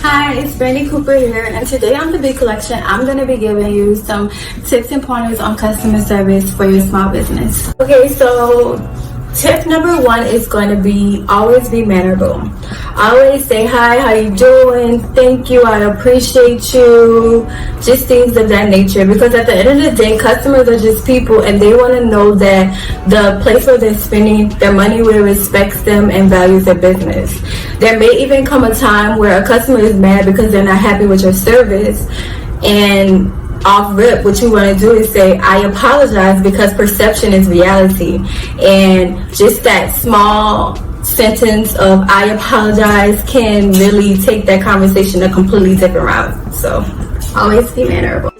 Hi, it's Brandy Cooper here, and today on the Big Collection, I'm going to be giving you some tips and pointers on customer service for your small business. Okay, so tip number one is going to be always be mannerable. Always say hi, how you doing, thank you, I appreciate you, just things of that nature, because at the end of the day, customers are just people and they want to know that the place where they're spending their money where respects them and values their business. There may even come a time where a customer is mad because they're not happy with your service, and off rip, what you want to do is say, I apologize, because perception is reality. And just that small sentence of I apologize can really take that conversation a completely different route. So always be mannerable.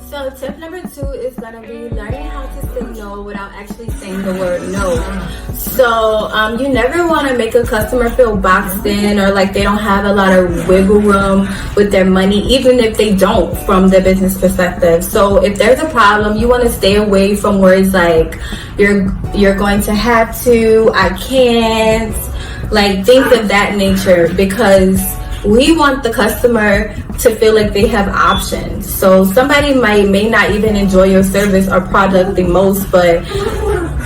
So tip number two is going to be learning how to say no without actually saying the word no. So you never want to make a customer feel boxed in or like they don't have a lot of wiggle room with their money, even if they don't from the business perspective. So if there's a problem, you want to stay away from words like you're going to have to, I can't, like things of that nature, because we want the customer to feel like they have options. So somebody may not even enjoy your service or product the most, but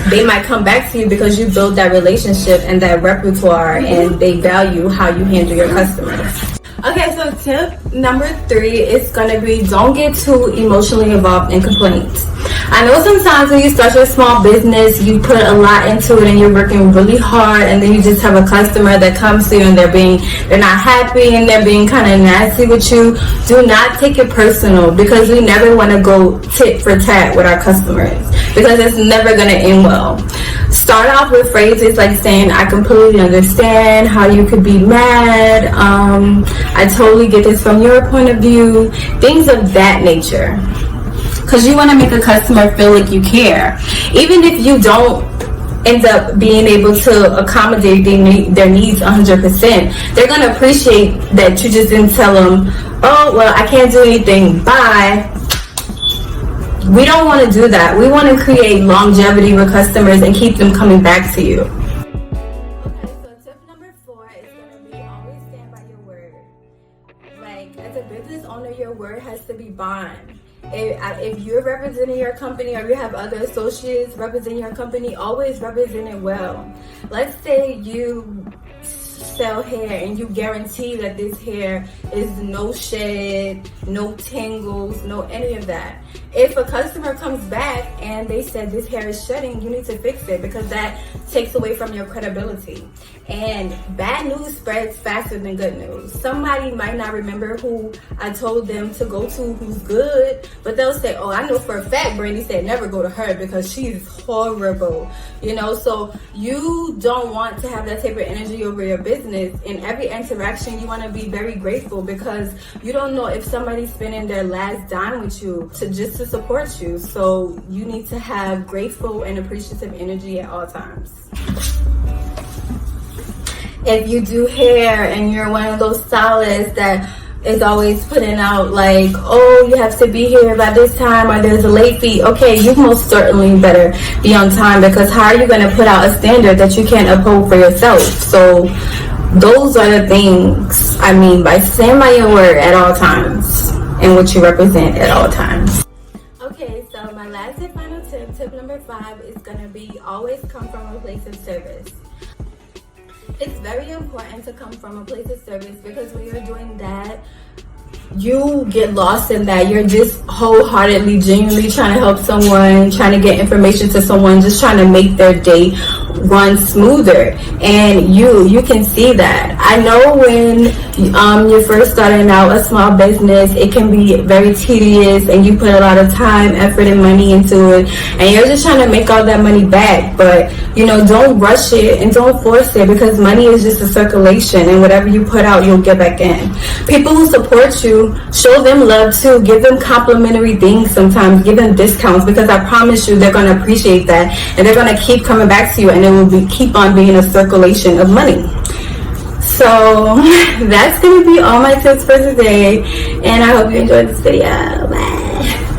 they might come back to you because you build that relationship and that repertoire, and they value how you handle your customers. Okay, so tip number three is gonna be don't get too emotionally involved in complaints. I know sometimes when you start your small business, you put a lot into it and you're working really hard, and then you just have a customer that comes to you and they're not happy and they're being kind of nasty with you. Do not take it personal, because we never want to go tit for tat with our customers, because it's never gonna end well. Start off with phrases like saying, I completely understand how you could be mad. I totally get this from your point of view. Things of that nature. Because you want to make a customer feel like you care. Even if you don't end up being able to accommodate their needs 100%, they're going to appreciate that you just didn't tell them, oh, well, I can't do anything, bye. We don't want to do that. We want to create longevity with customers and keep them coming back to you. Okay, so tip number four is going to be always stand by your word. Like, as a business owner, your word has to be bond. If you're representing your company or you have other associates representing your company, always represent it well. Let's say you sell hair and you guarantee that this hair is no shed, no tangles, no any of that. If a customer comes back and they said this hair is shedding, you need to fix it, because that takes away from your credibility. And bad news spreads faster than good news. Somebody might not remember who I told them to go to who's good, but they'll say, oh, I know for a fact Brandy said never go to her because she's horrible. So you don't want to have that type of energy over your business. In every interaction, you want to be very grateful, because you don't know if somebody's spending their last dime with you just to support you. So you need to have grateful and appreciative energy at all times. If you do hair and you're one of those stylists that is always putting out like, oh, you have to be here by this time or there's a late fee, okay, you most certainly better be on time, because how are you going to put out a standard that you can't uphold for yourself? So those are the things I mean by stand by your word at all times and what you represent at all times. Okay, so my last and final tip number 5 is going to be always come from a place of service. It's very important to come from a place of service, because when you're doing that, you get lost in that. You're just wholeheartedly, genuinely trying to help someone, trying to get information to someone, just trying to make their day run smoother. And you can see that. I know when you're first starting out a small business, it can be very tedious and you put a lot of time, effort, and money into it, and you're just trying to make all that money back. But don't rush it and don't force it, because money is just a circulation, and whatever you put out, you'll get back in. People who support you, show them love too. Give them complimentary things sometimes. Give them discounts, because I promise you they're going to appreciate that, and they're going to keep coming back to you, and it will keep on being a circulation of money. So that's going to be all my tips for today, and I hope you enjoyed this video. Bye.